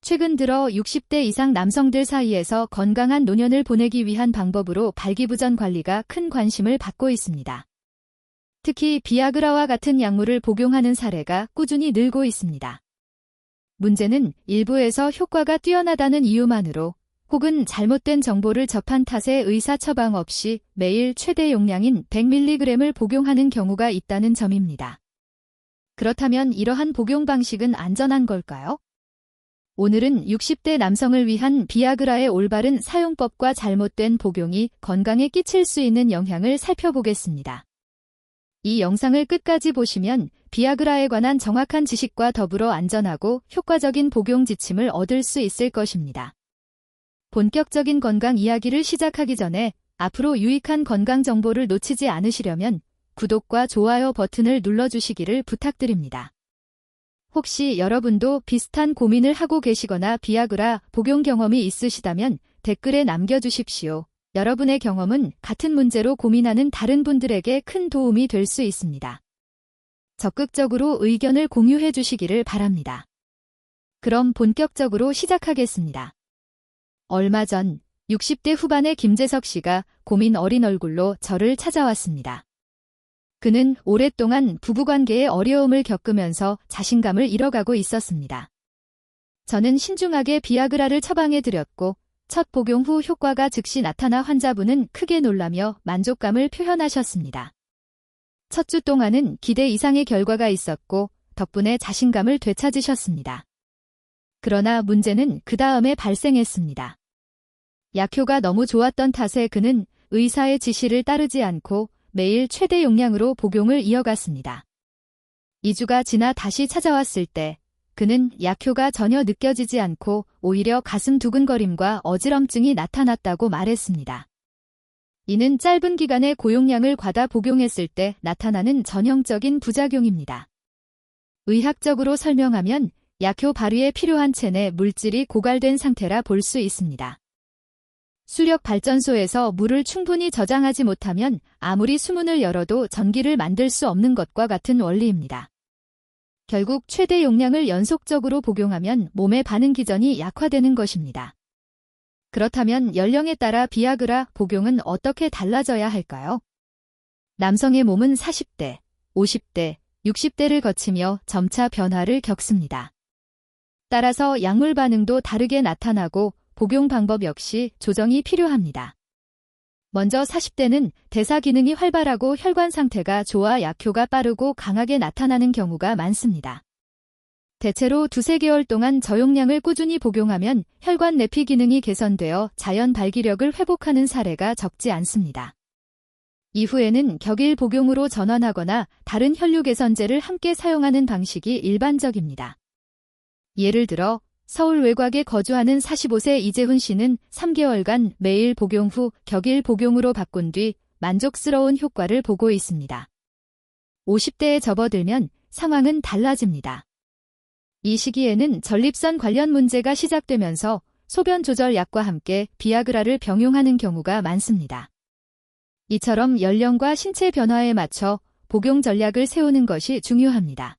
최근 들어 60대 이상 남성들 사이에서 건강한 노년을 보내기 위한 방법으로 발기부전 관리가 큰 관심을 받고 있습니다. 특히 비아그라와 같은 약물을 복용하는 사례가 꾸준히 늘고 있습니다. 문제는 일부에서 효과가 뛰어나다는 이유만으로 혹은 잘못된 정보를 접한 탓에 의사 처방 없이 매일 최대 용량인 100mg을 복용하는 경우가 있다는 점입니다. 그렇다면 이러한 복용 방식은 안전한 걸까요? 오늘은 60대 남성을 위한 비아그라의 올바른 사용법과 잘못된 복용이 건강에 끼칠 수 있는 영향을 살펴보겠습니다. 이 영상을 끝까지 보시면 비아그라에 관한 정확한 지식과 더불어 안전하고 효과적인 복용 지침을 얻을 수 있을 것입니다. 본격적인 건강 이야기를 시작하기 전에 앞으로 유익한 건강 정보를 놓치지 않으시려면 구독과 좋아요 버튼을 눌러주시기를 부탁드립니다. 혹시 여러분도 비슷한 고민을 하고 계시거나 비아그라 복용 경험이 있으시다면 댓글에 남겨주십시오. 여러분의 경험은 같은 문제로 고민하는 다른 분들에게 큰 도움이 될 수 있습니다. 적극적으로 의견을 공유해 주시기를 바랍니다. 그럼 본격적으로 시작하겠습니다. 얼마 전 60대 후반의 김재석 씨가 고민 어린 얼굴로 저를 찾아왔습니다. 그는 오랫동안 부부관계에 어려움을 겪으면서 자신감을 잃어가고 있었습니다. 저는 신중하게 비아그라를 처방해드렸고 첫 복용 후 효과가 즉시 나타나 환자분은 크게 놀라며 만족감을 표현하셨습니다. 첫 주 동안은 기대 이상의 결과가 있었고 덕분에 자신감을 되찾으셨습니다. 그러나 문제는 그 다음에 발생했습니다. 약효가 너무 좋았던 탓에 그는 의사의 지시를 따르지 않고 매일 최대 용량으로 복용을 이어갔습니다. 2주가 지나 다시 찾아왔을 때 그는 약효가 전혀 느껴지지 않고 오히려 가슴 두근거림과 어지럼증이 나타났다고 말했습니다. 이는 짧은 기간의 고용량을 과다 복용했을 때 나타나는 전형적인 부작용입니다. 의학적으로 설명하면 약효 발휘에 필요한 체내 물질이 고갈된 상태라 볼 수 있습니다. 수력 발전소에서 물을 충분히 저장하지 못하면 아무리 수문을 열어도 전기를 만들 수 없는 것과 같은 원리입니다. 결국 최대 용량을 연속적으로 복용하면 몸의 반응 기전이 약화되는 것입니다. 그렇다면 연령에 따라 비아그라 복용은 어떻게 달라져야 할까요? 남성의 몸은 40대, 50대, 60대를 거치며 점차 변화를 겪습니다. 따라서 약물 반응도 다르게 나타나고 복용 방법 역시 조정이 필요합니다. 먼저 40대는 대사 기능이 활발하고 혈관 상태가 좋아 약효가 빠르고 강하게 나타나는 경우가 많습니다. 대체로 2-3개월 동안 저용량을 꾸준히 복용하면 혈관 내피 기능이 개선되어 자연 발기력을 회복하는 사례가 적지 않습니다. 이후에는 격일 복용으로 전환하거나 다른 혈류 개선제를 함께 사용하는 방식이 일반적입니다. 예를 들어 서울 외곽에 거주하는 45세 이재훈 씨는 3개월간 매일 복용 후 격일 복용으로 바꾼 뒤 만족스러운 효과를 보고 있습니다. 50대에 접어들면 상황은 달라집니다. 이 시기에는 전립선 관련 문제가 시작되면서 소변 조절 약과 함께 비아그라를 병용하는 경우가 많습니다. 이처럼 연령과 신체 변화에 맞춰 복용 전략을 세우는 것이 중요합니다.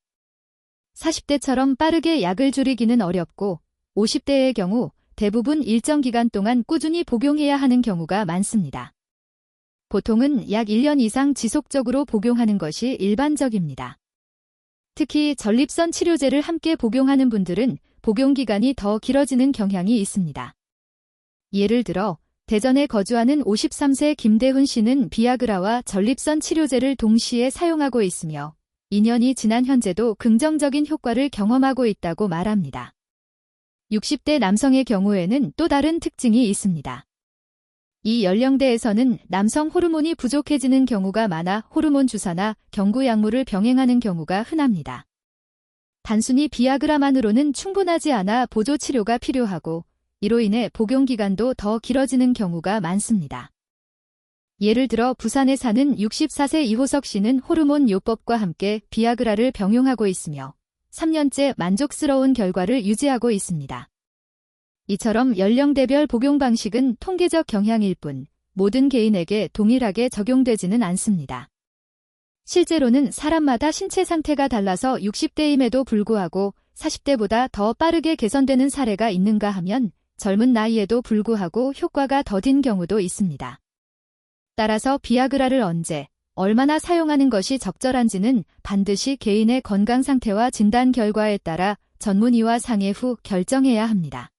40대처럼 빠르게 약을 줄이기는 어렵고 50대의 경우 대부분 일정 기간 동안 꾸준히 복용해야 하는 경우가 많습니다. 보통은 약 1년 이상 지속적으로 복용하는 것이 일반적입니다. 특히 전립선 치료제를 함께 복용하는 분들은 복용 기간이 더 길어지는 경향이 있습니다. 예를 들어 대전에 거주하는 53세 김대훈 씨는 비아그라와 전립선 치료제를 동시에 사용하고 있으며 2년이 지난 현재도 긍정적인 효과를 경험하고 있다고 말합니다. 60대 남성의 경우에는 또 다른 특징이 있습니다. 이 연령대에서는 남성 호르몬이 부족해지는 경우가 많아 호르몬 주사나 경구 약물을 병행하는 경우가 흔합니다. 단순히 비아그라만으로는 충분하지 않아 보조 치료가 필요하고 이로 인해 복용 기간도 더 길어지는 경우가 많습니다. 예를 들어 부산에 사는 64세 이호석 씨는 호르몬 요법과 함께 비아그라를 병용하고 있으며 3년째 만족스러운 결과를 유지하고 있습니다. 이처럼 연령대별 복용 방식은 통계적 경향일 뿐 모든 개인에게 동일하게 적용되지는 않습니다. 실제로는 사람마다 신체 상태가 달라서 60대임에도 불구하고 40대보다 더 빠르게 개선되는 사례가 있는가 하면 젊은 나이에도 불구하고 효과가 더딘 경우도 있습니다. 따라서 비아그라를 언제, 얼마나 사용하는 것이 적절한지는 반드시 개인의 건강 상태와 진단 결과에 따라 전문의와 상의 후 결정해야 합니다.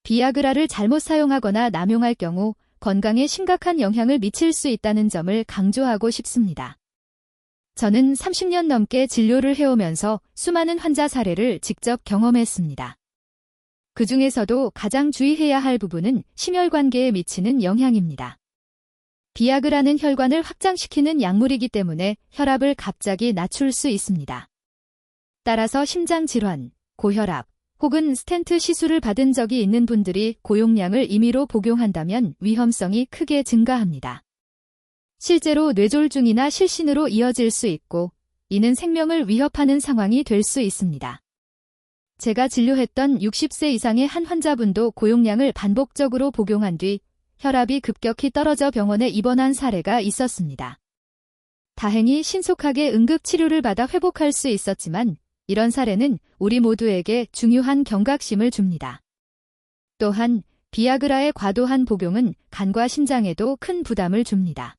비아그라를 잘못 사용하거나 남용할 경우 건강에 심각한 영향을 미칠 수 있다는 점을 강조하고 싶습니다. 저는 30년 넘게 진료를 해오면서 수많은 환자 사례를 직접 경험했습니다. 그 중에서도 가장 주의해야 할 부분은 심혈관계에 미치는 영향입니다. 비아그라는 혈관을 확장시키는 약물이기 때문에 혈압을 갑자기 낮출 수 있습니다. 따라서 심장질환, 고혈압, 혹은 스텐트 시술을 받은 적이 있는 분들이 고용량을 임의로 복용한다면 위험성이 크게 증가합니다. 실제로 뇌졸중이나 실신으로 이어질 수 있고, 이는 생명을 위협하는 상황이 될 수 있습니다. 제가 진료했던 60세 이상의 한 환자분도 고용량을 반복적으로 복용한 뒤 혈압이 급격히 떨어져 병원에 입원한 사례가 있었습니다. 다행히 신속하게 응급치료를 받아 회복할 수 있었지만 이런 사례는 우리 모두에게 중요한 경각심을 줍니다. 또한 비아그라의 과도한 복용은 간과 심장에도 큰 부담을 줍니다.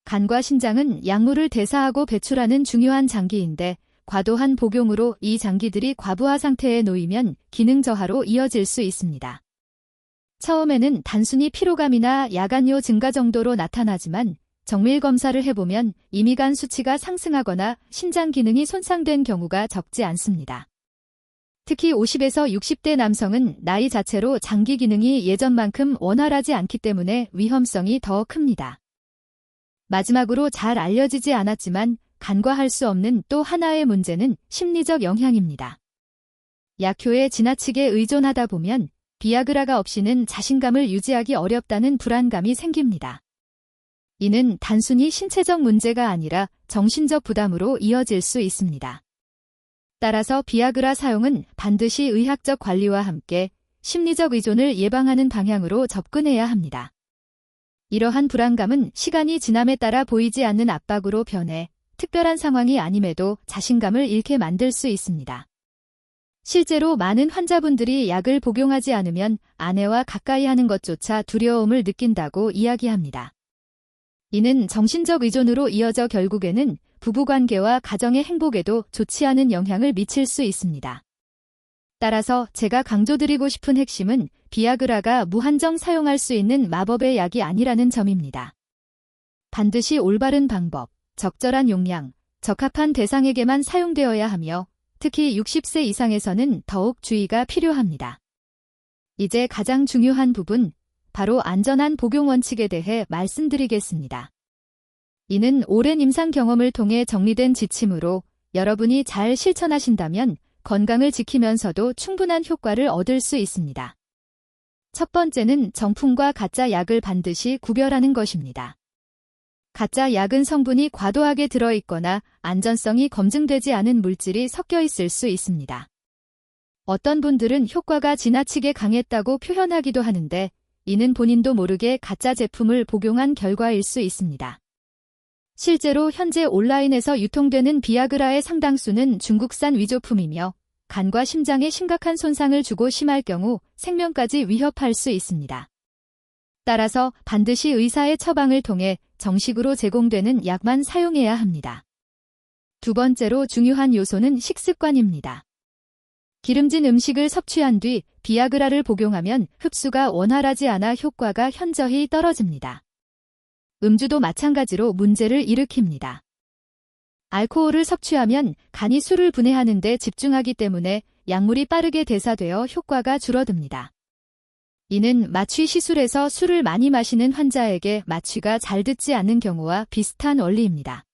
간과 심장은 약물을 대사하고 배출하는 중요한 장기인데 과도한 복용으로 이 장기들이 과부하 상태에 놓이면 기능 저하로 이어질 수 있습니다. 처음에는 단순히 피로감이나 야간요 증가 정도로 나타나지만 정밀 검사를 해보면 임의간 수치가 상승하거나 심장 기능이 손상된 경우가 적지 않습니다. 특히 50에서 60대 남성은 나이 자체로 장기 기능이 예전만큼 원활하지 않기 때문에 위험성이 더 큽니다. 마지막으로 잘 알려지지 않았지만 간과할 수 없는 또 하나의 문제는 심리적 영향입니다. 약효에 지나치게 의존하다 보면 비아그라가 없이는 자신감을 유지하기 어렵다는 불안감이 생깁니다. 이는 단순히 신체적 문제가 아니라 정신적 부담으로 이어질 수 있습니다. 따라서 비아그라 사용은 반드시 의학적 관리와 함께 심리적 의존을 예방하는 방향으로 접근해야 합니다. 이러한 불안감은 시간이 지남에 따라 보이지 않는 압박으로 변해 특별한 상황이 아님에도 자신감을 잃게 만들 수 있습니다. 실제로 많은 환자분들이 약을 복용하지 않으면 아내와 가까이 하는 것조차 두려움을 느낀다고 이야기합니다. 이는 정신적 의존으로 이어져 결국에는 부부관계와 가정의 행복에도 좋지 않은 영향을 미칠 수 있습니다. 따라서 제가 강조드리고 싶은 핵심은 비아그라가 무한정 사용할 수 있는 마법의 약이 아니라는 점입니다. 반드시 올바른 방법, 적절한 용량, 적합한 대상에게만 사용되어야 하며 특히 60세 이상에서는 더욱 주의가 필요합니다. 이제 가장 중요한 부분, 바로 안전한 복용 원칙에 대해 말씀드리겠습니다. 이는 오랜 임상 경험을 통해 정리된 지침으로 여러분이 잘 실천하신다면 건강을 지키면서도 충분한 효과를 얻을 수 있습니다. 첫 번째는 정품과 가짜 약을 반드시 구별하는 것입니다. 가짜 약은 성분이 과도하게 들어있거나 안전성이 검증되지 않은 물질이 섞여 있을 수 있습니다. 어떤 분들은 효과가 지나치게 강했다고 표현하기도 하는데 이는 본인도 모르게 가짜 제품을 복용한 결과일 수 있습니다. 실제로 현재 온라인에서 유통되는 비아그라의 상당수는 중국산 위조품이며 간과 심장에 심각한 손상을 주고 심할 경우 생명까지 위협할 수 있습니다. 따라서 반드시 의사의 처방을 통해 정식으로 제공되는 약만 사용해야 합니다. 두 번째로 중요한 요소는 식습관입니다. 기름진 음식을 섭취한 뒤 비아그라를 복용하면 흡수가 원활하지 않아 효과가 현저히 떨어집니다. 음주도 마찬가지로 문제를 일으킵니다. 알코올을 섭취하면 간이 술을 분해하는 데 집중하기 때문에 약물이 빠르게 대사되어 효과가 줄어듭니다. 이는 마취 시술에서 술을 많이 마시는 환자에게 마취가 잘 듣지 않는 경우와 비슷한 원리입니다.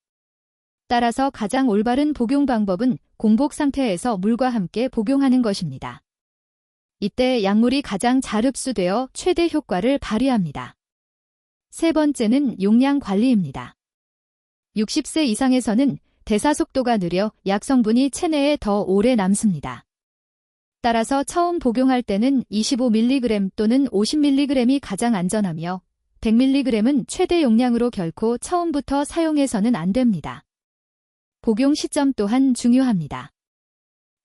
따라서 가장 올바른 복용 방법은 공복 상태에서 물과 함께 복용하는 것입니다. 이때 약물이 가장 잘 흡수되어 최대 효과를 발휘합니다. 세 번째는 용량 관리입니다. 60세 이상에서는 대사 속도가 느려 약 성분이 체내에 더 오래 남습니다. 따라서 처음 복용할 때는 25mg 또는 50mg이 가장 안전하며 100mg은 최대 용량으로 결코 처음부터 사용해서는 안 됩니다. 복용 시점 또한 중요합니다.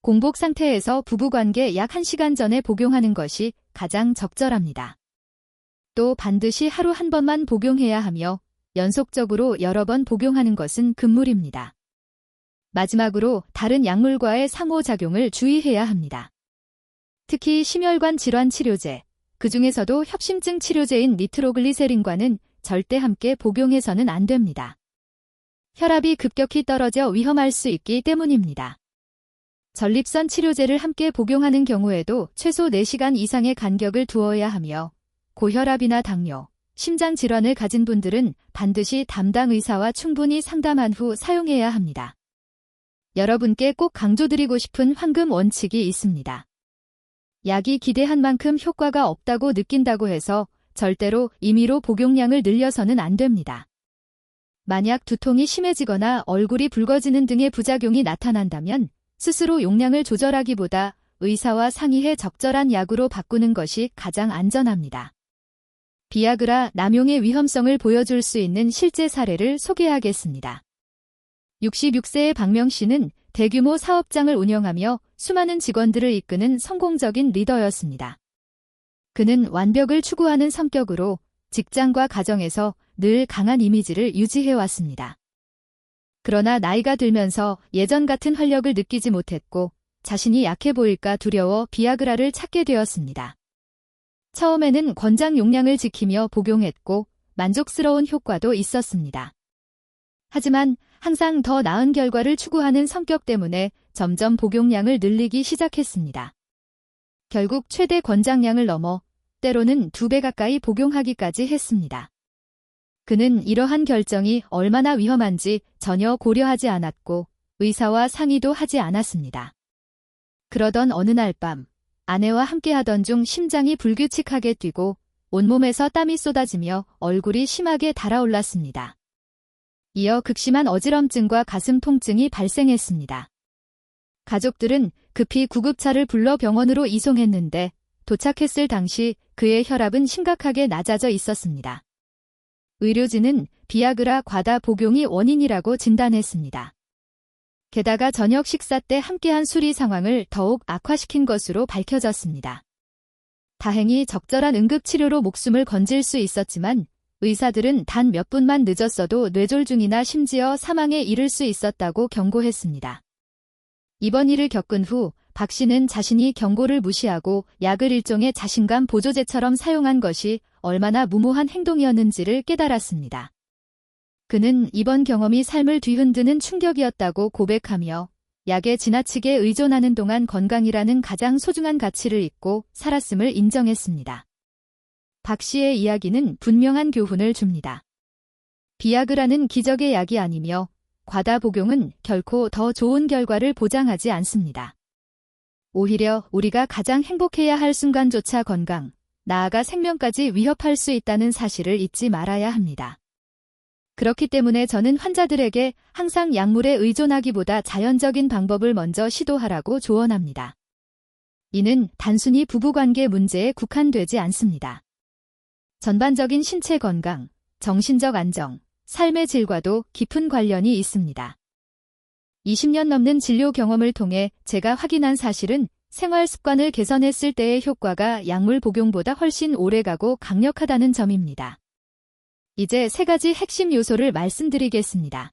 공복 상태에서 부부관계 약 1시간 전에 복용하는 것이 가장 적절합니다. 또 반드시 하루 한 번만 복용해야 하며 연속적으로 여러 번 복용하는 것은 금물입니다. 마지막으로 다른 약물과의 상호작용을 주의해야 합니다. 특히 심혈관 질환 치료제, 그 중에서도 협심증 치료제인 니트로글리세린과는 절대 함께 복용해서는 안 됩니다. 혈압이 급격히 떨어져 위험할 수 있기 때문입니다. 전립선 치료제를 함께 복용하는 경우에도 최소 4시간 이상의 간격을 두어야 하며 고혈압이나 당뇨, 심장 질환을 가진 분들은 반드시 담당 의사와 충분히 상담한 후 사용해야 합니다. 여러분께 꼭 강조드리고 싶은 황금 원칙이 있습니다. 약이 기대한 만큼 효과가 없다고 느낀다고 해서 절대로 임의로 복용량을 늘려서는 안 됩니다. 만약 두통이 심해지거나 얼굴이 붉어지는 등의 부작용이 나타난다면 스스로 용량을 조절하기보다 의사와 상의해 적절한 약으로 바꾸는 것이 가장 안전합니다. 비아그라 남용의 위험성을 보여줄 수 있는 실제 사례를 소개하겠습니다. 66세의 박명 씨는 대규모 사업장을 운영하며 수많은 직원들을 이끄는 성공적인 리더였습니다. 그는 완벽을 추구하는 성격으로 직장과 가정에서 늘 강한 이미지를 유지해왔습니다. 그러나 나이가 들면서 예전 같은 활력을 느끼지 못했고 자신이 약해 보일까 두려워 비아그라를 찾게 되었습니다. 처음에는 권장 용량을 지키며 복용했고 만족스러운 효과도 있었습니다. 하지만 항상 더 나은 결과를 추구하는 성격 때문에 점점 복용량을 늘리기 시작했습니다. 결국 최대 권장량을 넘어 때로는 2배 가까이 복용하기까지 했습니다. 그는 이러한 결정이 얼마나 위험한지 전혀 고려하지 않았고 의사와 상의도 하지 않았습니다. 그러던 어느 날 밤 아내와 함께하던 중 심장이 불규칙하게 뛰고 온몸에서 땀이 쏟아지며 얼굴이 심하게 달아올랐습니다. 이어 극심한 어지럼증과 가슴 통증이 발생했습니다. 가족들은 급히 구급차를 불러 병원으로 이송했는데 도착했을 당시 그의 혈압은 심각하게 낮아져 있었습니다. 의료진은 비아그라 과다 복용이 원인이라고 진단했습니다. 게다가 저녁 식사 때 함께한 술이 상황을 더욱 악화시킨 것으로 밝혀졌습니다. 다행히 적절한 응급치료로 목숨을 건질 수 있었지만 의사들은 단 몇 분만 늦었어도 뇌졸중이나 심지어 사망에 이를 수 있었다고 경고했습니다. 이번 일을 겪은 후 박 씨는 자신이 경고를 무시하고 약을 일종의 자신감 보조제처럼 사용한 것이 얼마나 무모한 행동이었는지를 깨달았습니다. 그는 이번 경험이 삶을 뒤흔드는 충격이었다고 고백하며 약에 지나치게 의존하는 동안 건강이라는 가장 소중한 가치를 잊고 살았음을 인정했습니다. 박 씨의 이야기는 분명한 교훈을 줍니다. 비아그라는 기적의 약이 아니며 과다 복용은 결코 더 좋은 결과를 보장하지 않습니다. 오히려 우리가 가장 행복해야 할 순간조차 건강, 나아가 생명까지 위협할 수 있다는 사실을 잊지 말아야 합니다. 그렇기 때문에 저는 환자들에게 항상 약물에 의존하기보다 자연적인 방법을 먼저 시도하라고 조언합니다. 이는 단순히 부부관계 문제에 국한되지 않습니다. 전반적인 신체 건강, 정신적 안정, 삶의 질과도 깊은 관련이 있습니다. 20년 넘는 진료 경험을 통해 제가 확인한 사실은 생활 습관을 개선했을 때의 효과가 약물 복용보다 훨씬 오래가고 강력하다는 점입니다. 이제 3가지 핵심 요소를 말씀드리겠습니다.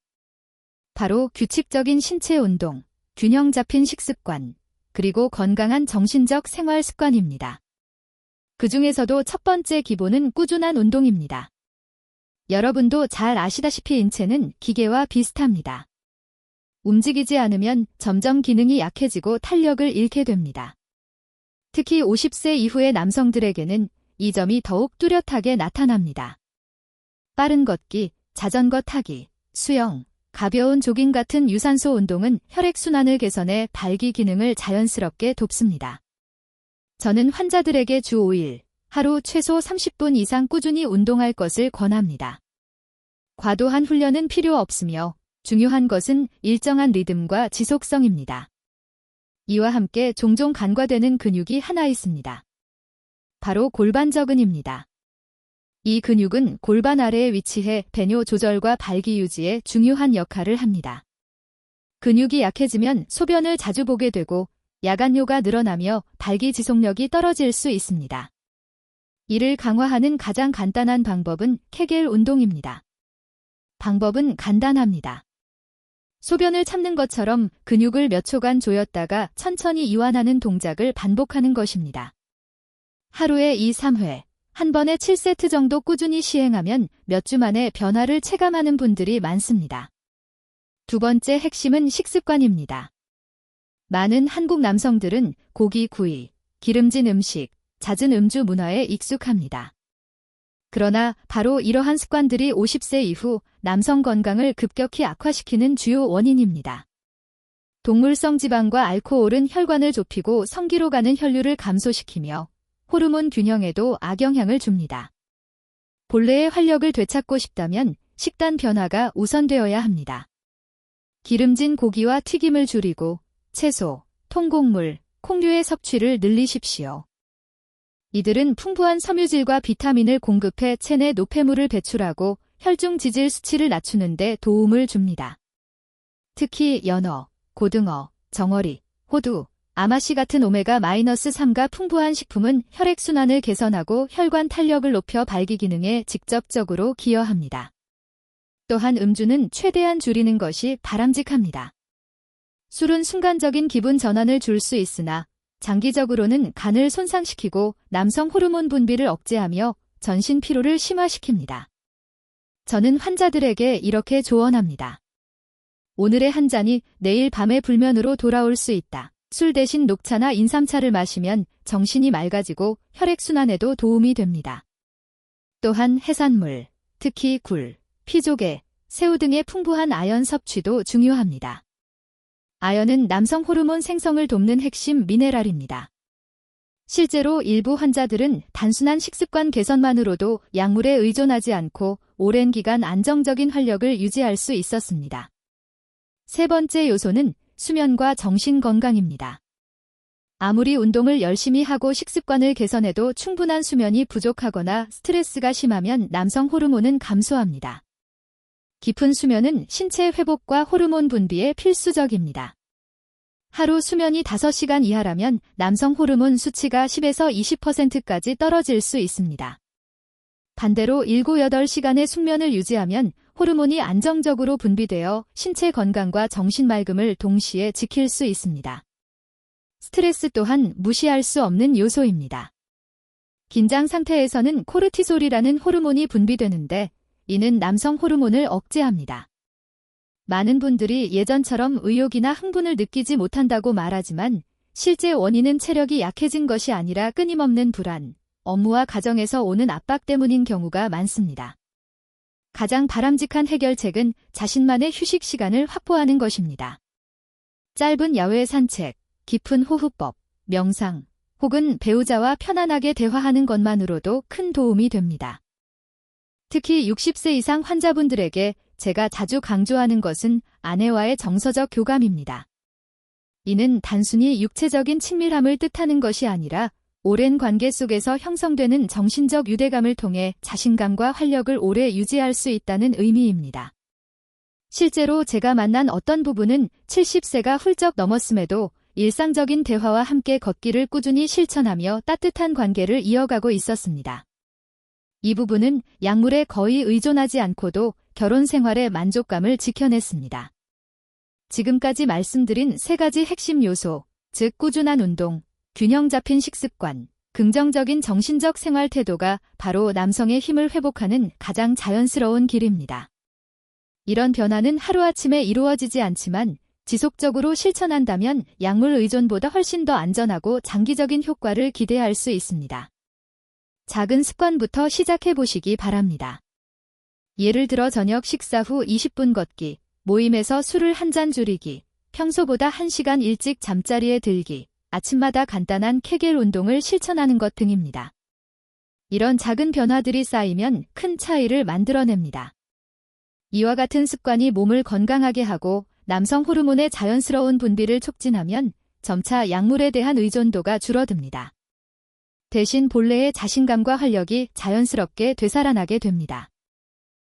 바로 규칙적인 신체 운동, 균형 잡힌 식습관, 그리고 건강한 정신적 생활 습관입니다. 그 중에서도 첫 번째 기본은 꾸준한 운동입니다. 여러분도 잘 아시다시피 인체는 기계와 비슷합니다. 움직이지 않으면 점점 기능이 약해지고 탄력을 잃게 됩니다. 특히 50세 이후의 남성들에게는 이 점이 더욱 뚜렷하게 나타납니다. 빠른 걷기, 자전거 타기, 수영, 가벼운 조깅 같은 유산소 운동은 혈액순환을 개선해 발기 기능을 자연스럽게 돕습니다. 저는 환자들에게 주 5일, 하루 최소 30분 이상 꾸준히 운동할 것을 권합니다. 과도한 훈련은 필요 없으며 중요한 것은 일정한 리듬과 지속성입니다. 이와 함께 종종 간과되는 근육이 하나 있습니다. 바로 골반저근입니다. 이 근육은 골반 아래에 위치해 배뇨 조절과 발기 유지에 중요한 역할을 합니다. 근육이 약해지면 소변을 자주 보게 되고 야간뇨가 늘어나며 발기 지속력이 떨어질 수 있습니다. 이를 강화하는 가장 간단한 방법은 케겔 운동입니다. 방법은 간단합니다. 소변을 참는 것처럼 근육을 몇 초간 조였다가 천천히 이완하는 동작을 반복하는 것입니다. 하루에 2, 3회, 한 번에 7세트 정도 꾸준히 시행하면 몇 주 만에 변화를 체감하는 분들이 많습니다. 두 번째 핵심은 식습관입니다. 많은 한국 남성들은 고기 구이, 기름진 음식, 잦은 음주 문화에 익숙합니다. 그러나 바로 이러한 습관들이 50세 이후 남성 건강을 급격히 악화시키는 주요 원인입니다. 동물성 지방과 알코올은 혈관을 좁히고 성기로 가는 혈류를 감소시키며 호르몬 균형에도 악영향을 줍니다. 본래의 활력을 되찾고 싶다면 식단 변화가 우선되어야 합니다. 기름진 고기와 튀김을 줄이고 채소, 통곡물, 콩류의 섭취를 늘리십시오. 이들은 풍부한 섬유질과 비타민을 공급해 체내 노폐물을 배출하고 혈중 지질 수치를 낮추는 데 도움을 줍니다. 특히 연어, 고등어, 정어리, 호두, 아마씨 같은 오메가-3가 풍부한 식품은 혈액순환을 개선하고 혈관 탄력을 높여 발기 기능에 직접적으로 기여합니다. 또한 음주는 최대한 줄이는 것이 바람직합니다. 술은 순간적인 기분 전환을 줄 수 있으나 장기적으로는 간을 손상시키고 남성 호르몬 분비를 억제하며 전신 피로를 심화시킵니다. 저는 환자들에게 이렇게 조언합니다. 오늘의 한 잔이 내일 밤의 불면으로 돌아올 수 있다. 술 대신 녹차나 인삼차를 마시면 정신이 맑아지고 혈액순환에도 도움이 됩니다. 또한 해산물, 특히 굴, 피조개, 새우 등의 풍부한 아연 섭취도 중요합니다. 아연은 남성 호르몬 생성을 돕는 핵심 미네랄입니다. 실제로 일부 환자들은 단순한 식습관 개선만으로도 약물에 의존하지 않고 오랜 기간 안정적인 활력을 유지할 수 있었습니다. 세 번째 요소는 수면과 정신 건강입니다. 아무리 운동을 열심히 하고 식습관을 개선해도 충분한 수면이 부족하거나 스트레스가 심하면 남성 호르몬은 감소합니다. 깊은 수면은 신체 회복과 호르몬 분비에 필수적입니다. 하루 수면이 5시간 이하라면 남성 호르몬 수치가 10에서 20%까지 떨어질 수 있습니다. 반대로 7, 8시간의 숙면을 유지하면 호르몬이 안정적으로 분비되어 신체 건강과 정신 맑음을 동시에 지킬 수 있습니다. 스트레스 또한 무시할 수 없는 요소입니다. 긴장 상태에서는 코르티솔이라는 호르몬이 분비되는데 이는 남성 호르몬을 억제합니다. 많은 분들이 예전처럼 의욕이나 흥분을 느끼지 못한다고 말하지만 실제 원인은 체력이 약해진 것이 아니라 끊임없는 불안, 업무와 가정에서 오는 압박 때문인 경우가 많습니다. 가장 바람직한 해결책은 자신만의 휴식 시간을 확보하는 것입니다. 짧은 야외 산책, 깊은 호흡법, 명상, 혹은 배우자와 편안하게 대화하는 것만으로도 큰 도움이 됩니다. 특히 60세 이상 환자분들에게 제가 자주 강조하는 것은 아내와의 정서적 교감입니다. 이는 단순히 육체적인 친밀함을 뜻하는 것이 아니라 오랜 관계 속에서 형성되는 정신적 유대감을 통해 자신감과 활력을 오래 유지할 수 있다는 의미입니다. 실제로 제가 만난 어떤 부부는 70세가 훌쩍 넘었음에도 일상적인 대화와 함께 걷기를 꾸준히 실천하며 따뜻한 관계를 이어가고 있었습니다. 이 부부는 약물에 거의 의존하지 않고도 결혼 생활의 만족감을 지켜냈습니다. 지금까지 말씀드린 3가지 핵심 요소, 즉 꾸준한 운동, 균형 잡힌 식습관, 긍정적인 정신적 생활 태도가 바로 남성의 힘을 회복하는 가장 자연스러운 길입니다. 이런 변화는 하루아침에 이루어지지 않지만 지속적으로 실천한다면 약물 의존보다 훨씬 더 안전하고 장기적인 효과를 기대할 수 있습니다. 작은 습관부터 시작해 보시기 바랍니다. 예를 들어 저녁 식사 후 20분 걷기, 모임에서 술을 한 잔 줄이기, 평소보다 1시간 일찍 잠자리에 들기, 아침마다 간단한 케겔 운동을 실천하는 것 등입니다. 이런 작은 변화들이 쌓이면 큰 차이를 만들어냅니다. 이와 같은 습관이 몸을 건강하게 하고 남성 호르몬의 자연스러운 분비를 촉진하면 점차 약물에 대한 의존도가 줄어듭니다. 대신 본래의 자신감과 활력이 자연스럽게 되살아나게 됩니다.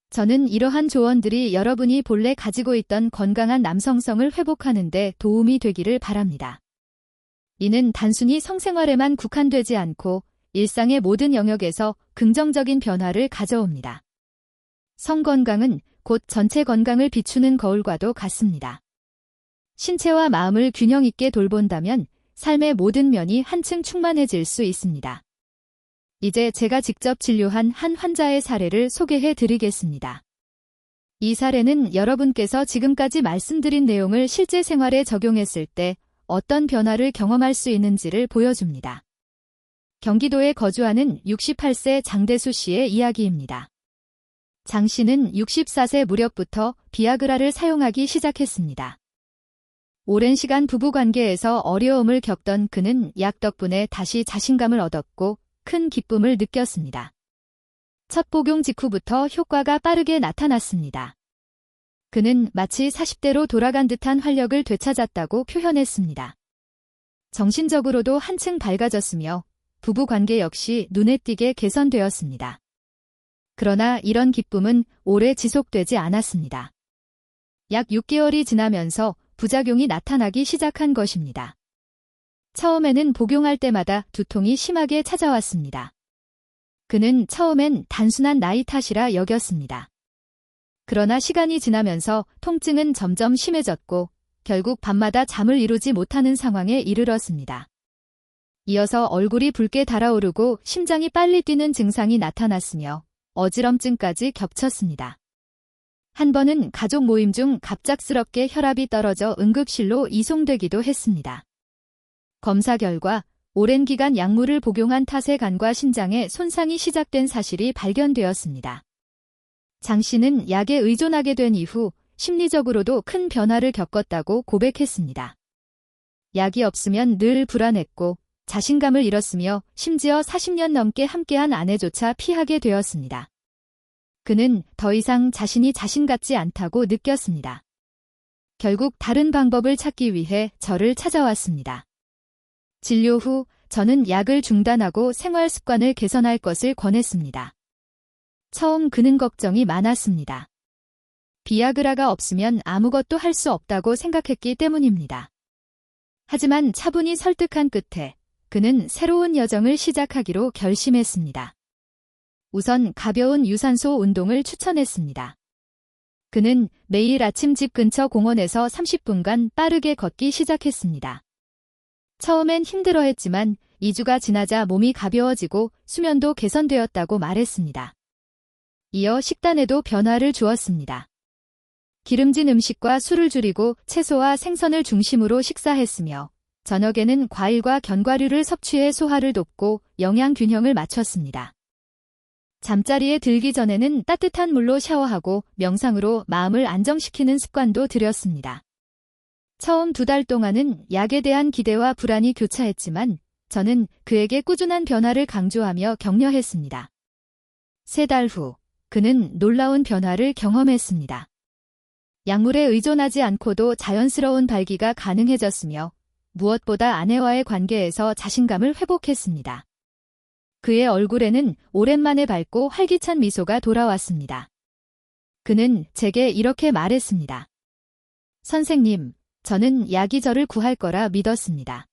저는 이러한 조언들이 여러분이 본래 가지고 있던 건강한 남성성을 회복하는 데 도움이 되기를 바랍니다. 이는 단순히 성생활에만 국한되지 않고 일상의 모든 영역에서 긍정적인 변화를 가져옵니다. 성건강은 곧 전체 건강을 비추는 거울과도 같습니다. 신체와 마음을 균형 있게 돌본다면 삶의 모든 면이 한층 충만해질 수 있습니다. 이제 제가 직접 진료한 한 환자의 사례를 소개해 드리겠습니다. 이 사례는 여러분께서 지금까지 말씀드린 내용을 실제 생활에 적용했을 때 어떤 변화를 경험할 수 있는지를 보여줍니다. 경기도에 거주하는 68세 장대수 씨의 이야기입니다. 장 씨는 64세 무렵부터 비아그라를 사용하기 시작했습니다. 오랜 시간 부부관계에서 어려움을 겪던 그는 약 덕분에 다시 자신감을 얻었고 큰 기쁨을 느꼈습니다. 첫 복용 직후부터 효과가 빠르게 나타났습니다. 그는 마치 40대로 돌아간 듯한 활력을 되찾았다고 표현했습니다. 정신적으로도 한층 밝아졌으며 부부관계 역시 눈에 띄게 개선되었습니다. 그러나 이런 기쁨은 오래 지속되지 않았습니다. 약 6개월이 지나면서 부작용이 나타나기 시작한 것입니다. 처음에는 복용할 때마다 두통이 심하게 찾아왔습니다. 그는 처음엔 단순한 나이 탓이라 여겼습니다. 그러나 시간이 지나면서 통증은 점점 심해졌고 결국 밤마다 잠을 이루지 못하는 상황에 이르렀습니다. 이어서 얼굴이 붉게 달아오르고 심장이 빨리 뛰는 증상이 나타났으며 어지럼증까지 겹쳤습니다. 한 번은 가족 모임 중 갑작스럽게 혈압이 떨어져 응급실로 이송되기도 했습니다. 검사 결과 오랜 기간 약물을 복용한 탓에 간과 신장에 손상이 시작된 사실이 발견되었습니다. 장 씨는 약에 의존하게 된 이후 심리적으로도 큰 변화를 겪었다고 고백했습니다. 약이 없으면 늘 불안했고 자신감을 잃었으며 심지어 40년 넘게 함께한 아내조차 피하게 되었습니다. 그는 더 이상 자신이 자신 같지 않다고 느꼈습니다. 결국 다른 방법을 찾기 위해 저를 찾아왔습니다. 진료 후 저는 약을 중단하고 생활 습관을 개선할 것을 권했습니다. 처음 그는 걱정이 많았습니다. 비아그라가 없으면 아무것도 할 수 없다고 생각했기 때문입니다. 하지만 차분히 설득한 끝에 그는 새로운 여정을 시작하기로 결심했습니다. 우선 가벼운 유산소 운동을 추천했습니다. 그는 매일 아침 집 근처 공원에서 30분간 빠르게 걷기 시작했습니다. 처음엔 힘들어했지만 2주가 지나자 몸이 가벼워지고 수면도 개선되었다고 말했습니다. 이어 식단에도 변화를 주었습니다. 기름진 음식과 술을 줄이고 채소와 생선을 중심으로 식사했으며 저녁에는 과일과 견과류를 섭취해 소화를 돕고 영양 균형을 맞췄습니다. 잠자리에 들기 전에는 따뜻한 물로 샤워하고 명상으로 마음을 안정시키는 습관도 들였습니다. 처음 2달 동안은 약에 대한 기대와 불안이 교차했지만 저는 그에게 꾸준한 변화를 강조하며 격려했습니다. 3달 후 그는 놀라운 변화를 경험했습니다. 약물에 의존하지 않고도 자연스러운 발기가 가능해졌으며 무엇보다 아내와의 관계에서 자신감을 회복했습니다. 그의 얼굴에는 오랜만에 밝고 활기찬 미소가 돌아왔습니다. 그는 제게 이렇게 말했습니다. 선생님, 저는 약이 저를 구할 거라 믿었습니다.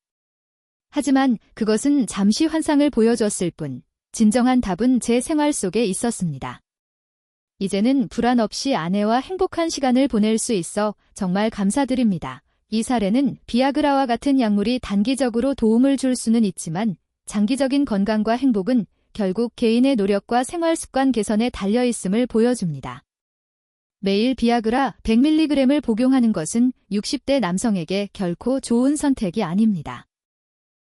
하지만 그것은 잠시 환상을 보여줬을 뿐, 진정한 답은 제 생활 속에 있었습니다. 이제는 불안 없이 아내와 행복한 시간을 보낼 수 있어 정말 감사드립니다. 이 사례는 비아그라와 같은 약물이 단기적으로 도움을 줄 수는 있지만 장기적인 건강과 행복은 결국 개인의 노력과 생활 습관 개선에 달려 있음을 보여줍니다. 매일 비아그라 100mg을 복용하는 것은 60대 남성에게 결코 좋은 선택이 아닙니다.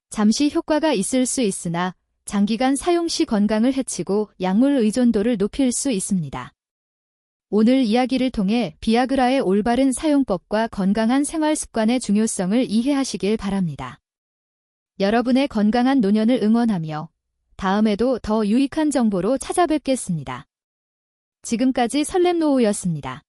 잠시 효과가 있을 수 있으나 장기간 사용 시 건강을 해치고 약물 의존도를 높일 수 있습니다. 오늘 이야기를 통해 비아그라의 올바른 사용법과 건강한 생활 습관의 중요성을 이해하시길 바랍니다. 여러분의 건강한 노년을 응원하며 다음에도 더 유익한 정보로 찾아뵙겠습니다. 지금까지 설렘노우였습니다.